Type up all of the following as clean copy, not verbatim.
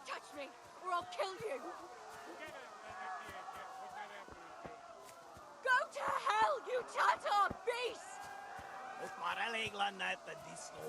touch me, or I'll kill you! Go to hell, you Tatar beast! Nyt Mareligla näette disco.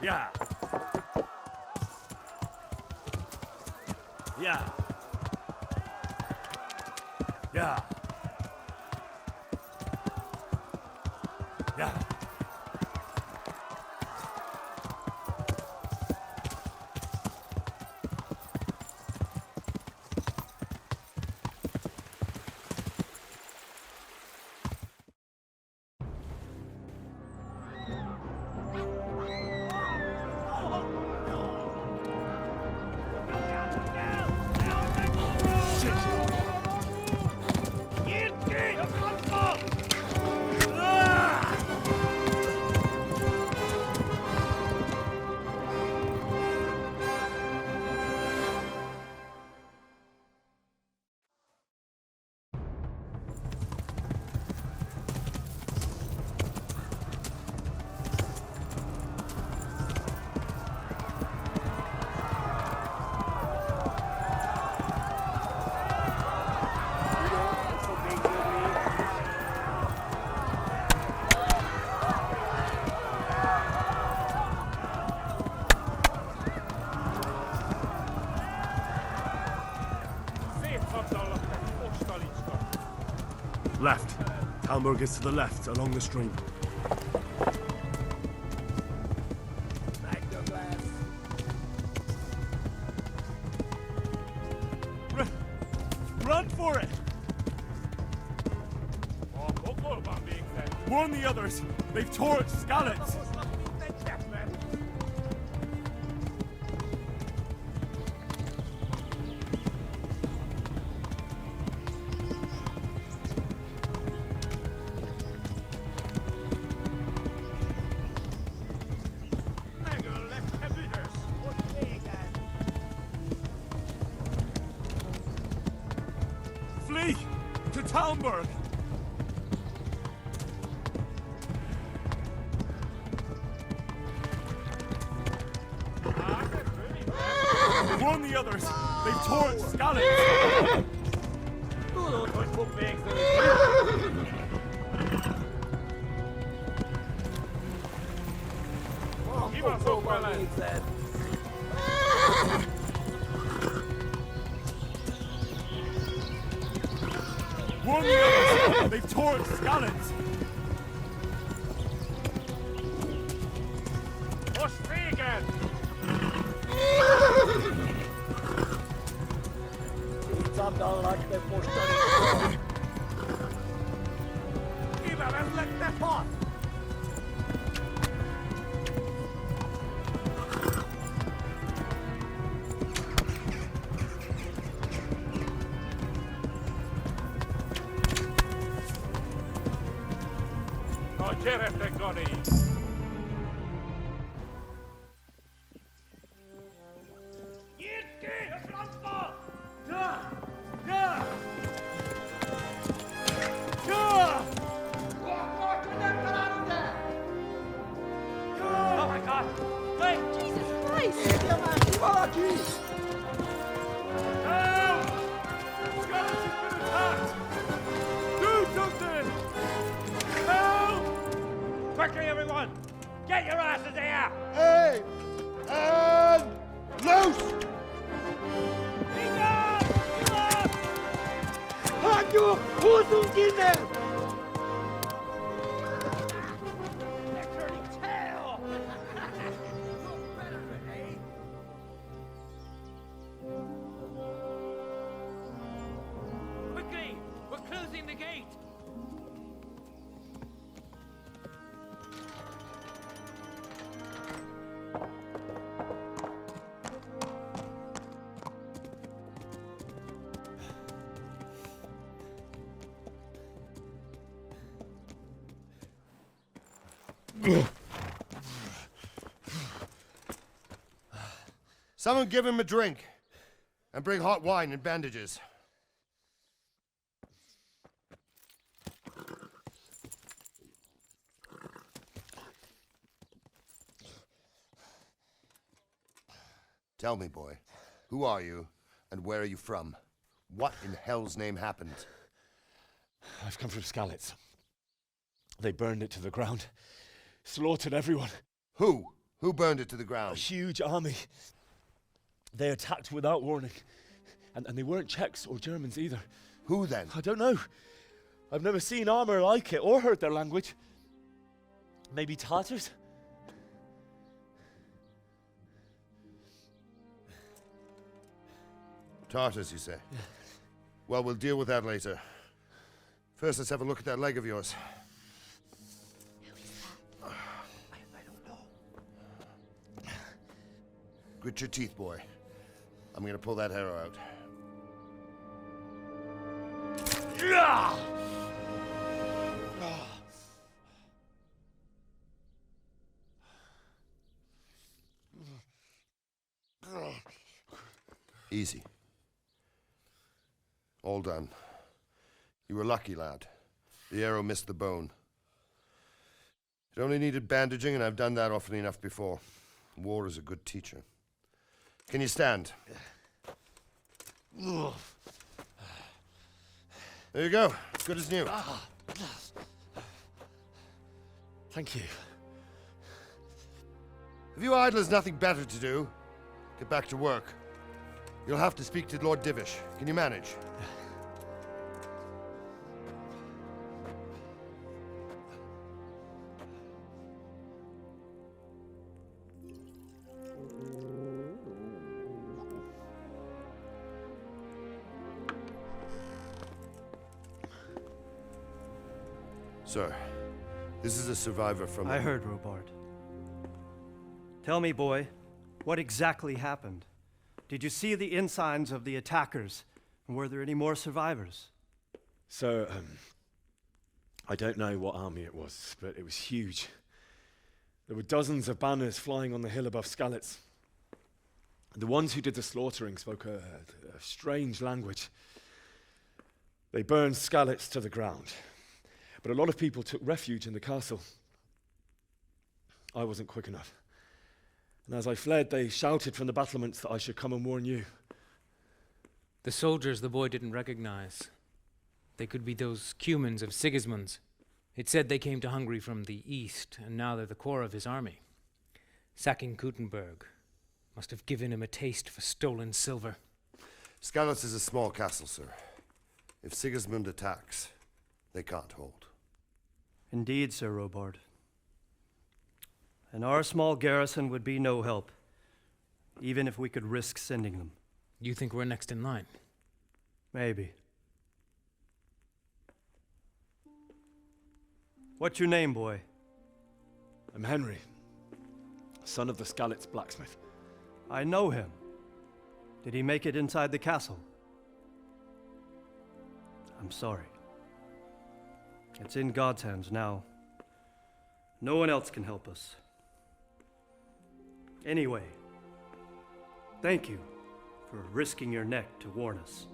Ja. Ja. Ja. Ja. Left. Talmberg is to the left, along the stream. Run for it! Warn the others! They've tore its scallops! Flee! To Talmberg! Warn the others! They've tore its scallops! Warn the others! They've tore its scallops! Push free again! Cerete goni! Oh my God! Wait! Jesus Christ! Help! Scallops has been attacked! Do something! Help! Quickly, everyone! Get your asses here! Hey! And loose! Hanju, Husungine! They're turning tail! Quickly! We're closing the gate! Someone give him a drink. And bring hot wine and bandages. Tell me, boy, who are you and where are you from? What in hell's name happened? I've come from Skalitz. They burned it to the ground. Slaughtered everyone. Who? Who burned it to the A ground? huge army. They attacked without warning. And they weren't Czechs or Germans either. Who then? I don't know. I've never seen armor like it or heard their language. Maybe Tatars? Tartars, you say? Yeah. Well, we'll deal with that later. First, let's have a look at that leg of yours. I don't know. Grit your teeth, boy. I'm gonna pull that arrow out. Easy. All done. You were lucky, lad. The arrow missed the bone. It only needed bandaging, and I've done that often enough before. War is a good teacher. Can you stand? There you go. Good as new. Thank you. If you idlers nothing better to do, get back to work. You'll have to speak to Lord Divish. Can you manage? Sir, this is a survivor from... I heard, Robard. Tell me, boy, what exactly happened? Did you see the ensigns of the attackers? And were there any more survivors? So, I don't know what army it was, but it was huge. There were dozens of banners flying on the hill above Skalitz. The ones who did the slaughtering spoke a strange language. They burned Skalitz to the ground. But a lot of people took refuge in the castle. I wasn't quick enough. And as I fled, they shouted from the battlements that I should come and warn you. The soldiers the boy didn't recognize. They could be those Cumans of Sigismund's. It said they came to Hungary from the east, and now they're the core of his army. Sacking Gutenberg must have given him a taste for stolen silver. Skalitz is a small castle, sir. If Sigismund attacks, they can't hold. Indeed, Sir Robard. And our small garrison would be no help, even if we could risk sending them. You think we're next in line? Maybe. What's your name, boy? I'm Henry, son of the Skalitz blacksmith. I know him. Did he make it inside the castle? I'm sorry. It's in God's hands now. No one else can help us. Anyway, thank you for risking your neck to warn us.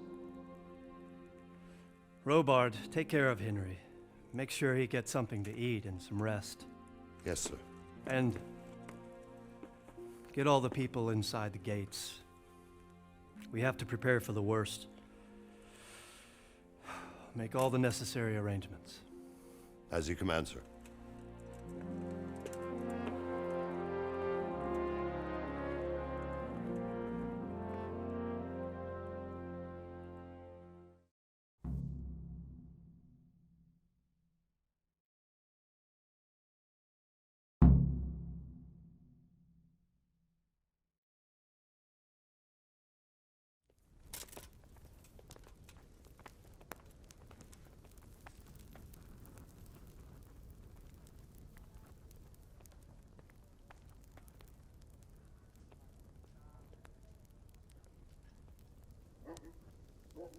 Robard, take care of Henry. Make sure he gets something to eat and some rest. Yes, sir. And get all the people inside the gates. We have to prepare for the worst. Make all the necessary arrangements. As you command, sir.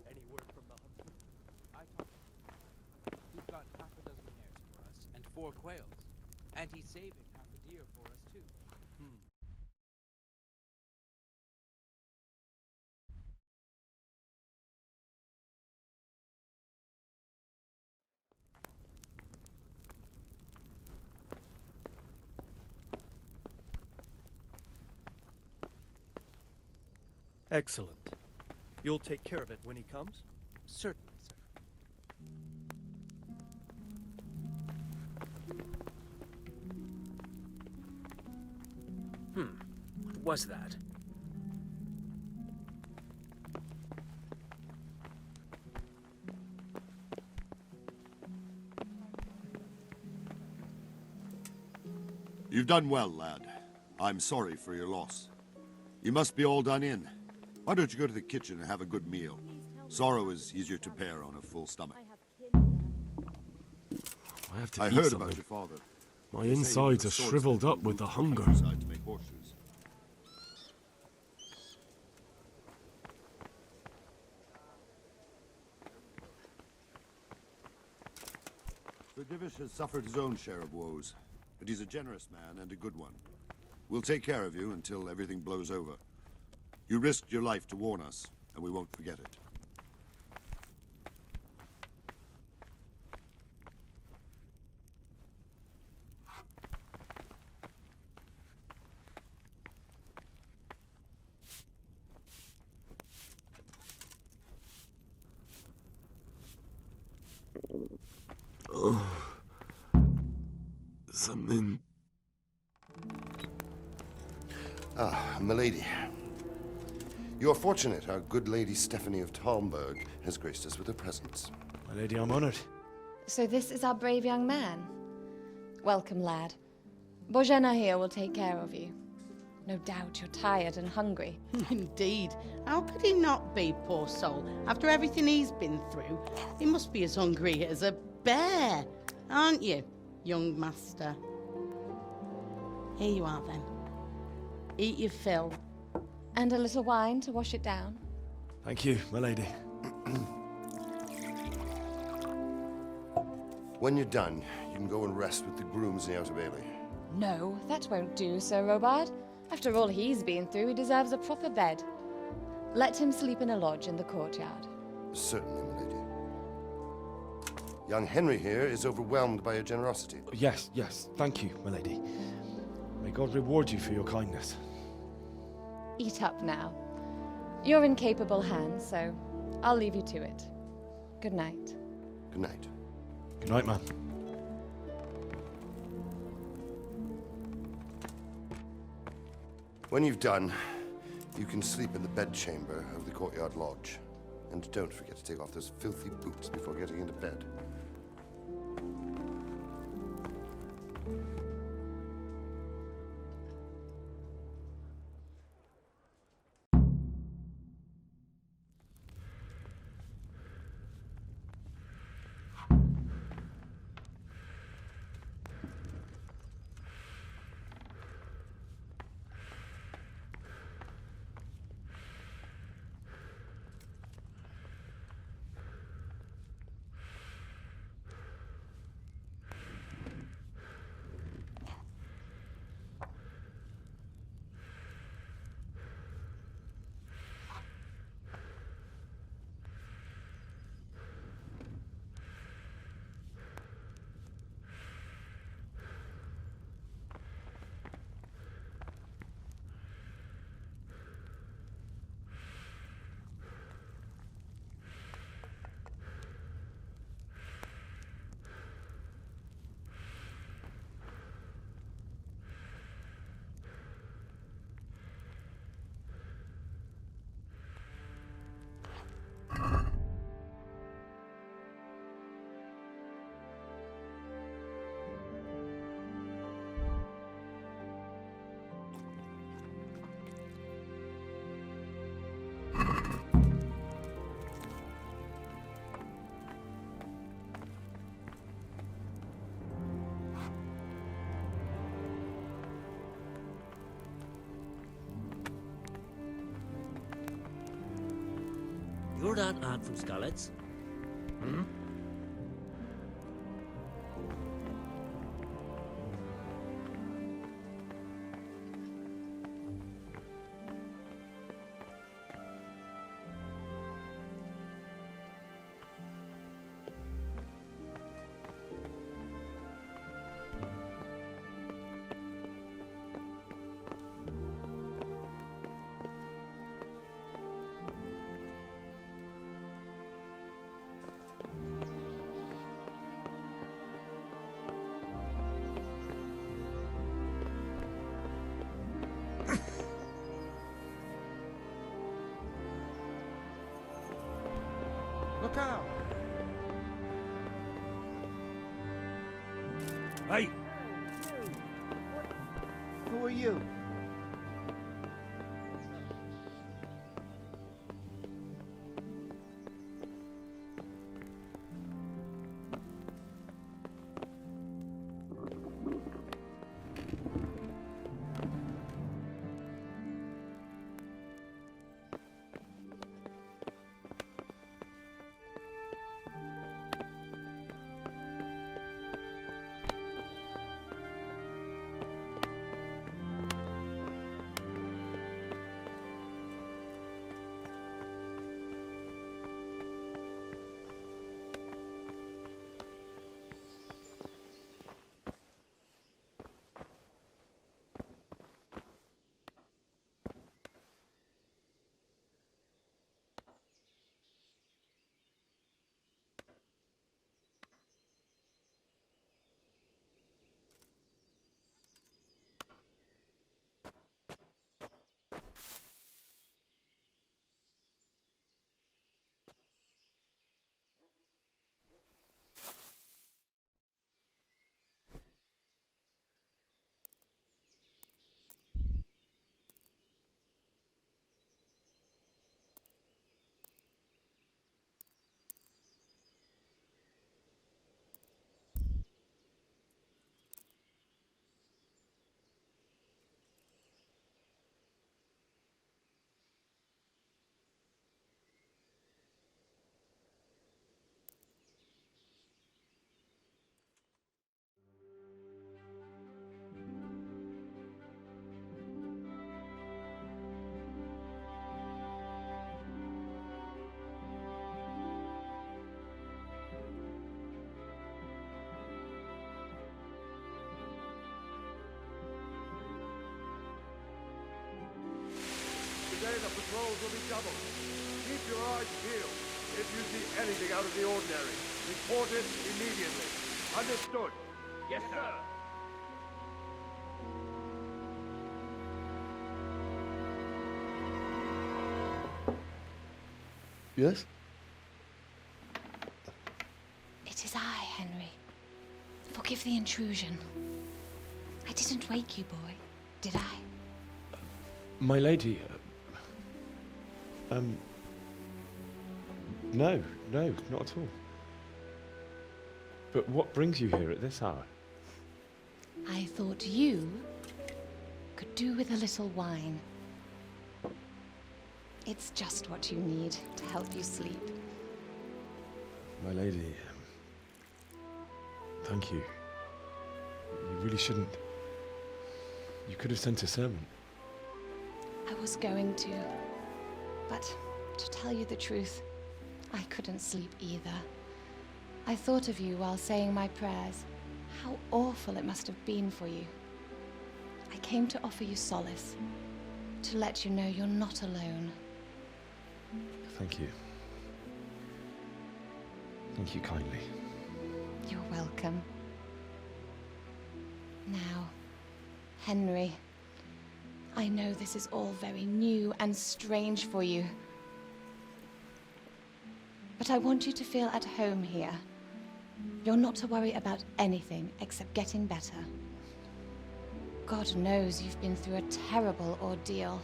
Any word from the hunter? I talked. We've got half a dozen hares for us and 4 quails. And he's saving half a deer for us, too. Excellent. You'll take care of it when he comes? Certainly, sir. What was that? You've done well, lad. I'm sorry for your loss. You must be all done in. Why don't you go to the kitchen and have a good meal? Sorrow is easier to bear on a full stomach. I have to I eat heard something. about your father. My They say he insides are was a shriveled swordsman up who with the moved hunger. countryside to make horseshoes. Sir Divish has suffered his own share of woes, but he's a generous man and a good one. We'll take care of you until everything blows over. You risked your life to warn us, and we won't forget it. Something. Ah, milady. You're fortunate our good lady Stephanie of Talmberg has graced us with her presence. My lady, I'm honored. So this is our brave young man. Welcome, lad. Bojana here will take care of you. No doubt you're tired and hungry. Indeed. How could he not be, poor soul? After everything he's been through, he must be as hungry as a bear, aren't you, young master? Here you are, then. Eat your fill. And a little wine to wash it down. Thank you, my lady. When you're done, you can go and rest with the grooms in the Outer Bailey. No, that won't do, Sir Robard. After all he's been through, he deserves a proper bed. Let him sleep in a lodge in the courtyard. Certainly, milady. Young Henry here is overwhelmed by your generosity. Yes, yes. Thank you, my lady. May God reward you for your kindness. Eat up now. You're in capable hands, so I'll leave you to it. Good night. Good night. Good night, man. When you've done, you can sleep in the bedchamber of the courtyard lodge. And don't forget to take off those filthy boots before getting into bed. You're that lad from Scarlet's? patrols will be doubled. Keep your eyes peeled. If you see anything out of the ordinary, report it immediately. Understood? Yes, sir. Yes? It is I, Henry. Forgive the intrusion. I didn't wake you, boy, did I? My lady, no, not at all. But what brings you here at this hour? I thought you could do with a little wine. It's just what you need to help you sleep. My lady, thank you. You really shouldn't. You could have sent a servant. I was going to, but to tell you the truth, I couldn't sleep either. I thought of you while saying my prayers. How awful it must have been for you. I came to offer you solace, to let you know you're not alone. Thank you. Thank you kindly. You're welcome. Now, Henry, I know this is all very new and strange for you. But I want you to feel at home here. You're not to worry about anything except getting better. God knows you've been through a terrible ordeal.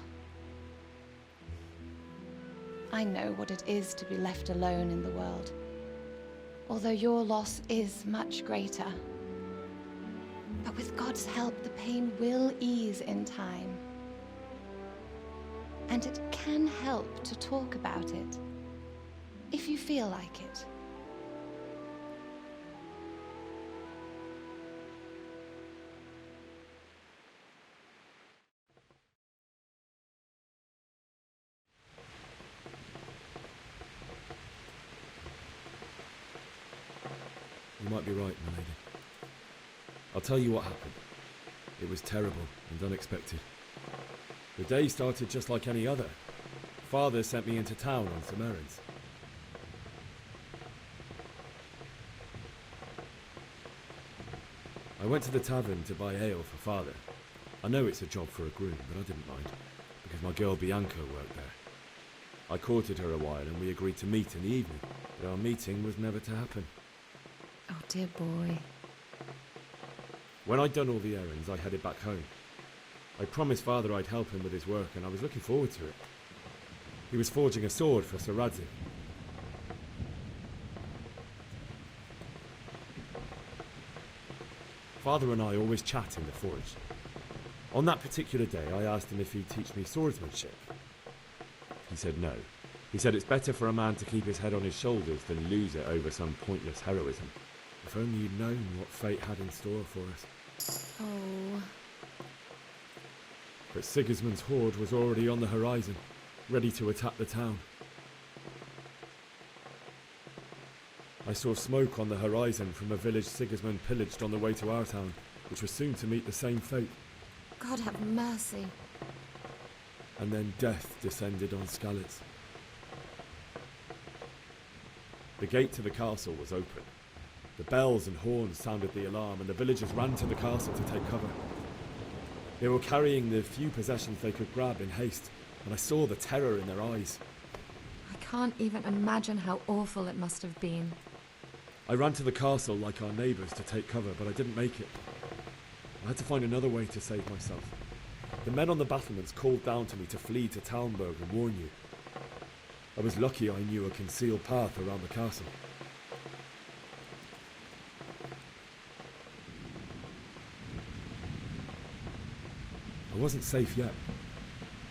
I know what it is to be left alone in the world, although your loss is much greater. But with God's help, the pain will ease in time. And it can help to talk about it, if you feel like it. You might be right, my lady. I'll tell you what happened. It was terrible and unexpected. The day started just like any other. Father sent me into town on some errands. I went to the tavern to buy ale for Father. I know it's a job for a groom, but I didn't mind, because my girl Bianca worked there. I courted her a while and we agreed to meet in the evening, but our meeting was never to happen. Oh, dear boy. When I'd done all the errands, I headed back home. I promised Father I'd help him with his work, and I was looking forward to it. He was forging a sword for Sir Radzig. Father and I always chat in the forge. On that particular day, I asked him if he'd teach me swordsmanship. He said no. He said it's better for a man to keep his head on his shoulders than lose it over some pointless heroism. If only you'd known what fate had in store for us. Oh. But Sigismund's horde was already on the horizon, ready to attack the town. I saw smoke on the horizon from a village Sigismund pillaged on the way to our town, which was soon to meet the same fate. God have mercy. And then death descended on Skalitz. The gate to the castle was open. The bells and horns sounded the alarm, and the villagers ran to the castle to take cover. They were carrying the few possessions they could grab in haste, and I saw the terror in their eyes. I can't even imagine how awful it must have been. I ran to the castle like our neighbours to take cover, but I didn't make it. I had to find another way to save myself. The men on the battlements called down to me to flee to Talmberg and warn you. I was lucky I knew a concealed path around the castle. I wasn't safe yet.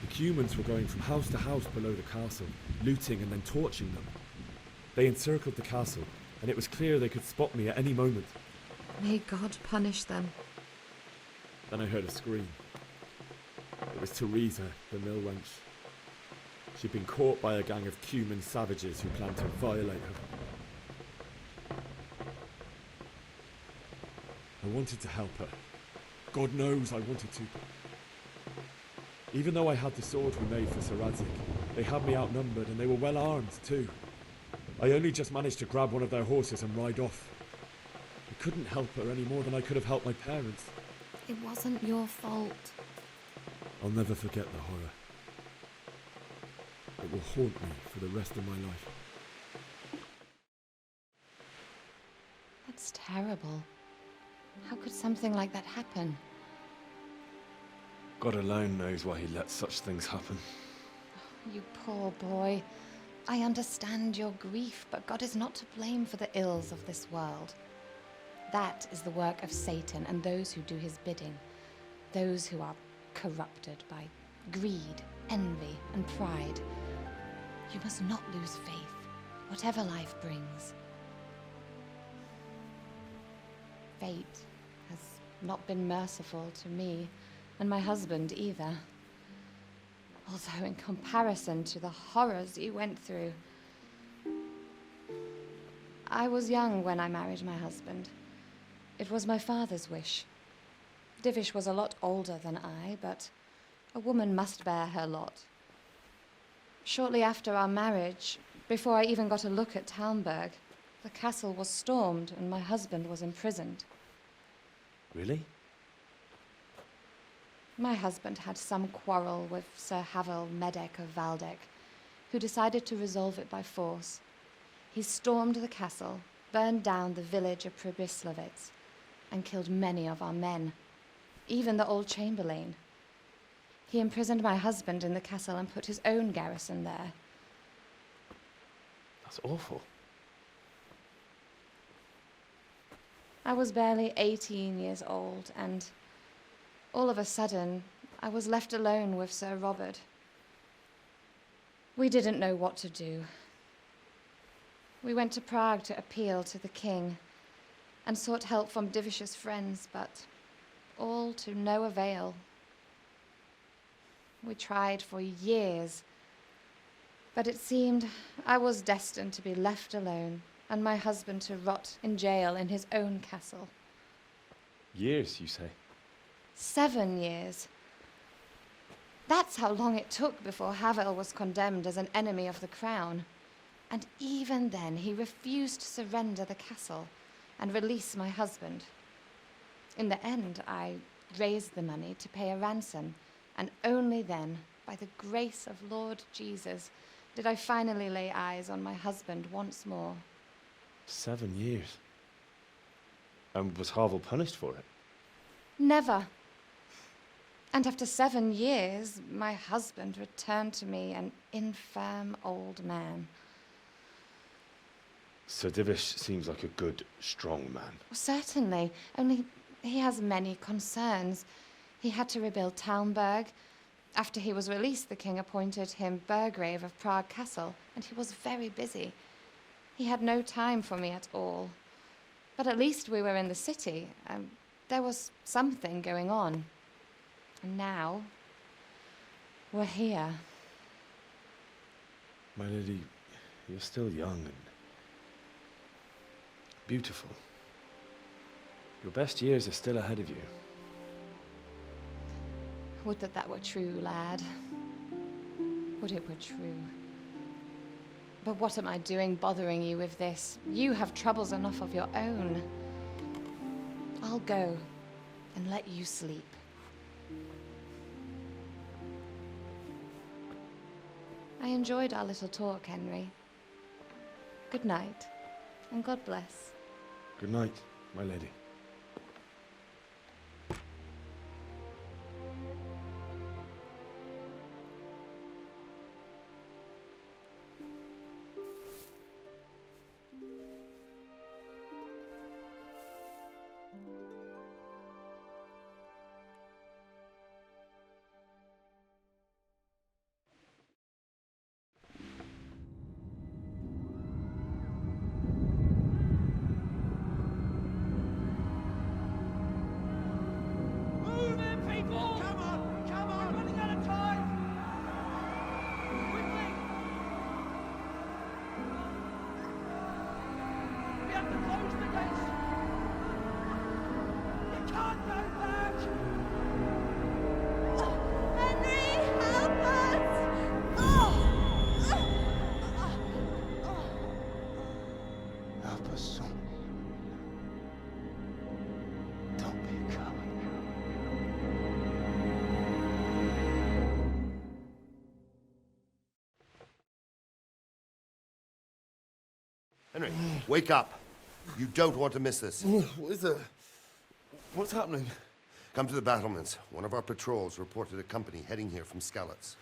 The humans were going from house to house below the castle, looting and then torching them. They encircled the castle, and it was clear they could spot me at any moment. May God punish them. Then I heard a scream. It was Teresa, the mill wench. She'd been caught by a gang of Cuman savages who planned to violate her. I wanted to help her. God knows I wanted to. Even though I had the sword we made for Sir Radzik, they had me outnumbered and they were well armed too. I only just managed to grab one of their horses and ride off. I couldn't help her any more than I could have helped my parents. It wasn't your fault. I'll never forget the horror. It will haunt me for the rest of my life. That's terrible. How could something like that happen? God alone knows why he lets such things happen. You poor boy. I understand your grief, but God is not to blame for the ills of this world. That is the work of Satan and those who do his bidding. Those who are corrupted by greed, envy, and pride. You must not lose faith, whatever life brings. Fate has not been merciful to me, and my husband either. Although in comparison to the horrors you went through. I was young when I married my husband. It was my father's wish. Divish was a lot older than I, but a woman must bear her lot. Shortly after our marriage, before I even got a look at Talmberg, the castle was stormed and my husband was imprisoned. Really? My husband had some quarrel with Sir Havel Medek of Valdek, who decided to resolve it by force. He stormed the castle, burned down the village of Pribyslavitz, and killed many of our men, even the old chamberlain. He imprisoned my husband in the castle and put his own garrison there. That's awful. I was barely 18 years old, and all of a sudden, I was left alone with Sir Robert. We didn't know what to do. We went to Prague to appeal to the king and sought help from Divish's friends, but all to no avail. We tried for years, but it seemed I was destined to be left alone and my husband to rot in jail in his own castle. Years, you say? 7 years. That's how long it took before Havel was condemned as an enemy of the crown. And even then, he refused to surrender the castle and release my husband. In the end, I raised the money to pay a ransom, and only then, by the grace of Lord Jesus, did I finally lay eyes on my husband once more. 7 years? And was Havel punished for it? Never. And after 7 years, my husband returned to me an infirm old man. Sir Divish seems like a good, strong man. Certainly, only he has many concerns. He had to rebuild Talmberg. After he was released, the king appointed him Burgrave of Prague Castle, and he was very busy. He had no time for me at all. But at least we were in the city. There was something going on. And now, we're here. My lady, you're still young and beautiful. Your best years are still ahead of you. Would that were true, lad. Would it were true. But what am I doing bothering you with this? You have troubles enough of your own. I'll go and let you sleep. I enjoyed our little talk, Henry. Good night, and God bless. Good night, my lady. Henry, wake up. You don't want to miss this. What is it? What's happening? Come to the battlements. One of our patrols reported a company heading here from Skalitz.